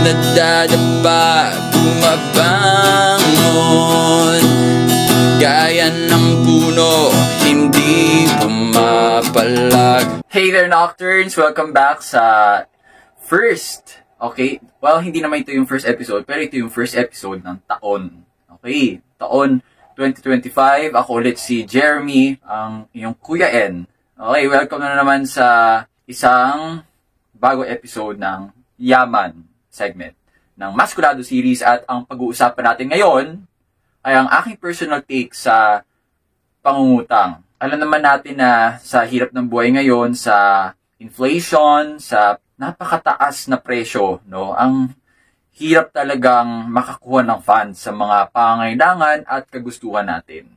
nadadapa, bumabangon. Gaya ng puno, hindi pumapalag. Hey there, Nocturnes! Welcome back sa first, okay? Well, hindi naman ito yung first episode, pero ito yung first episode ng taon. Okay, taon 2025. Ako ulit si Jeremy, ang iyong Kuya N. Okay, welcome na naman sa isang bago episode ng Yaman segment ng Maskulado series. At ang pag-uusapan natin ngayon ay ang aking personal take sa pangungutang. Alam naman natin na sa hirap ng buhay ngayon, sa inflation, sa napakataas na presyo, no? Ang hirap talagang makakuha ng funds sa mga pangangailangan at kagustuhan natin.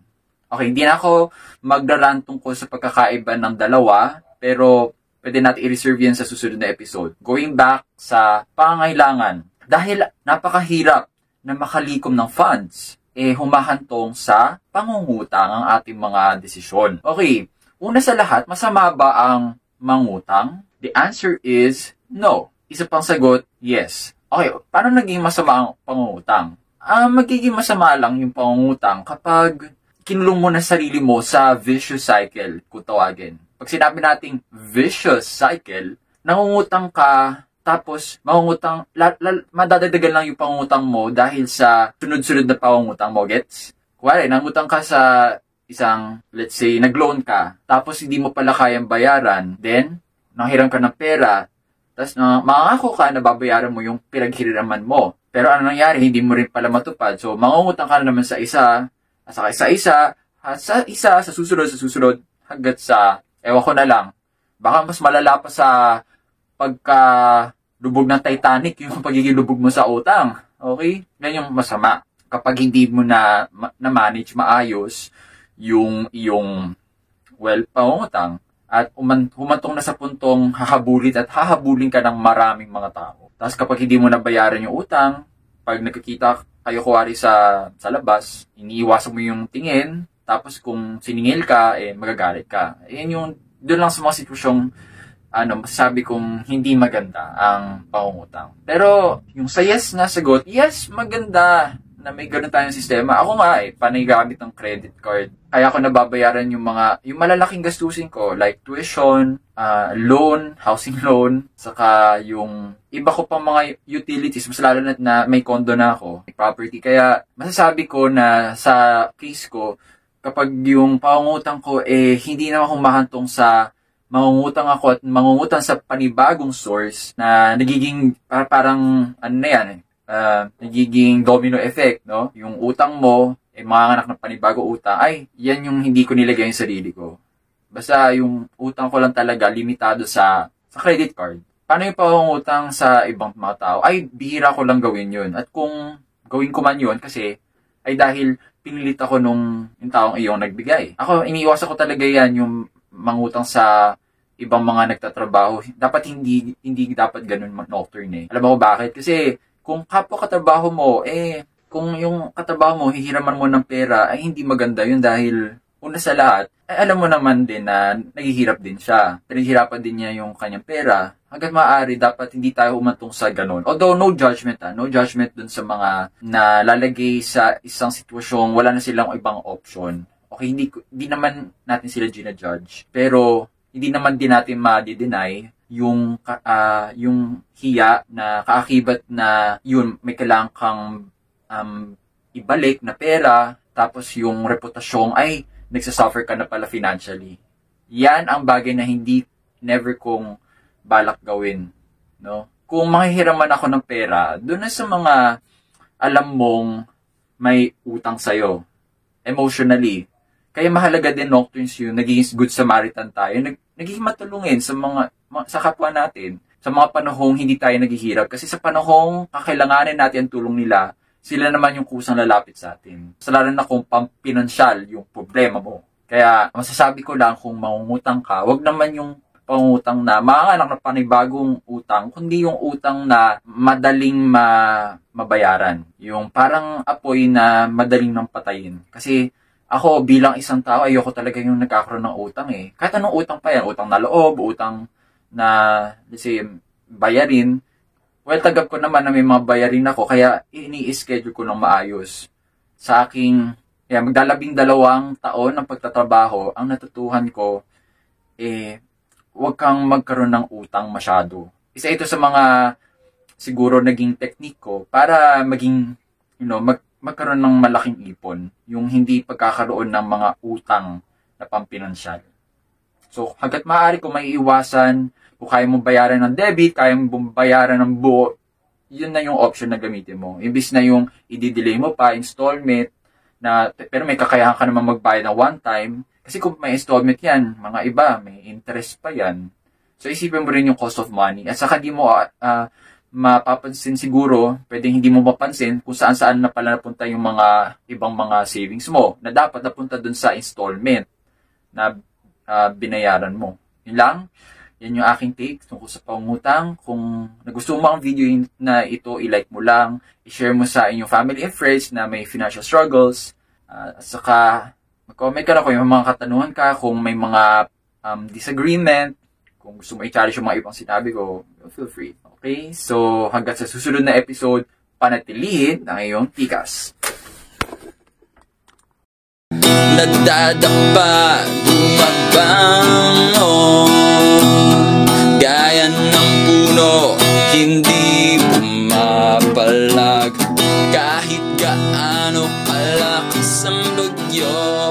Okay, hindi na ako magrarant tungkol sa pagkakaiba ng dalawa, pero pwede natin i-reserve yan sa susunod na episode. Going back sa pangangailangan, dahil napakahirap na makalikom ng funds, humahantong sa pangungutang ang ating mga desisyon. Okay, una sa lahat, masama ba ang mangutang? The answer is no. Isa pang sagot, yes. Okay, paano naging masama ang pangungutang? Magiging masama lang yung pangungutang kapag kinulong mo na sarili mo sa vicious cycle, kung tawagin. Pag sinabi nating vicious cycle, nangungutang ka, tapos, mangungutang, madadagdagan lang yung pangungutang mo dahil sa sunod-sunod na pangungutang mo, gets? Kuwari, nangungutang ka sa isang, let's say, nag-loan ka, tapos hindi mo pala kayang bayaran, then, nanghiram ka ng pera, tapos mangako ka na babayaran mo yung pinaghiraman mo. Pero ano nangyari, hindi mo rin pala matupad. So, mangungutang ka na naman sa isa, sa susunod, hanggat sa, ewan ko na lang, baka mas malala pa sa pagka-lubog ng Titanic, yung pagiging lubog mo sa utang. Okay? Yan yung masama. Kapag hindi mo na-manage maayos yung iyong, pangungutang, at humantong na sa puntong hahabulin ka ng maraming mga tao. Tapos kapag hindi mo nabayaran yung utang, pag nakikita kayo kuwari sa labas, iniiwasan mo yung tingin, tapos kung siningil ka, magagalit ka. Doon lang sa mga sitwasyong masasabi kong hindi maganda ang pangungutang. Pero, yung sa yes na sagot, yes, maganda na may ganun tayong sistema. Ako nga, panay gamit ng credit card. Kaya ako nababayaran yung malalaking gastusin ko, like tuition, loan, housing loan, saka yung iba ko pang mga utilities, mas lalo na may condo na ako, may property. Kaya, masasabi ko na sa case ko, kapag yung pangungutang ko, hindi na ako mahantong sa mangungutang ako at mangungutang sa panibagong source na nagiging parang nagiging domino effect, no? Yung utang mo, mga anak ng panibago utang, yan yung hindi ko nilagay yung sarili ko. Basta yung utang ko lang talaga limitado sa credit card. Paano yung pangungutang sa ibang mga tao? Bihira ko lang gawin yun. At kung gawin ko man yun, kasi dahil pinilit ako yung taong iyong nagbigay. Ako, iniiwasan ko talaga yan, yung mangutang sa ibang mga nagtatrabaho. Dapat hindi dapat ganun Nocturne. Alam mo bakit? Kasi kung kapwa katrabaho mo, kung yung katrabaho mo, hihiraman mo ng pera, hindi maganda yun dahil una sa lahat, alam mo naman din na naghihirap din siya. Pinaghirapan din niya yung kanyang pera. Hanggang maaari, dapat hindi tayo umantong sa ganun. Although, no judgment no judgment dun sa mga nalalagay sa isang sitwasyong wala na silang ibang option. Okay, hindi naman natin sila ginajudge. Pero, hindi naman din natin ma-deny yung hiya na kaakibat na yun, may kailangan kang ibalik na pera, tapos yung reputasyon nagsasuffer ka na pala financially. Yan ang bagay na never kong balak gawin. No? Kung mahihiraman ako ng pera, doon na sa mga alam mong may utang sa'yo, emotionally. Kaya mahalaga din, Nocturnes, yun, naging good Samaritan tayo, nagiging matulungin sa kapwa natin, sa mga panahong hindi tayo naghihirap. Kasi sa panahong kakailanganin natin ang tulong nila, sila naman yung kusang lalapit sa atin. Sa lalo na kung pampinansyal yung problema mo. Kaya masasabi ko lang, kung mangungutang ka, wag naman yung pangutang na mga anak na panibagong utang, kundi yung utang na madaling mabayaran. Yung parang apoy na madaling nang patayin. Kasi ako bilang isang tao, ayoko talaga yung nagkakaroon ng utang Kahit anong utang pa yan, utang na loob, utang na, let's say, bayarin, Well, tagap ko naman na may mga bayarin ako, kaya ini-schedule ko ng maayos. Sa aking, magdalabing-2 taon ng pagtatrabaho, ang natutuhan ko, huwag kang magkaroon ng utang masyado. Isa ito sa mga, siguro, naging technique ko para maging, magkaroon ng malaking ipon. Yung hindi pagkakaroon ng mga utang na pampinansyal. So, hanggat maaari kung may iwasan, kung kaya mong bayaran ng debit, kaya mong bayaran ng buo, yun na yung option na gamitin mo. Imbis na yung i-delay mo pa, installment, pero may kakayahan ka naman magbayad ng one time. Kasi kung may installment yan, mga iba, may interest pa yan. So, isipin mo rin yung cost of money. At saka di mo mapapansin siguro, pwedeng hindi mo mapansin kung saan-saan na pala napunta yung mga ibang mga savings mo na dapat napunta dun sa installment na binayaran mo. Yun lang. Yan yung aking take tungkol sa pangungutang. Kung nagustuhan mo ang video na ito, i-like mo lang, i-share mo sa inyong family and friends na may financial struggles. At saka, mag-comment ka na kung may mga katanungan ka, kung may mga disagreement, kung gusto mo i-challenge yung mga ibang sinabi ko, feel free. Okay? So, hanggang sa susunod na episode, panatilihin ang iyong tikas. Nagdadapa, bumabangon, gaya ng puno, hindi bumapalag. Kahit gaano kalakas ang bagyo,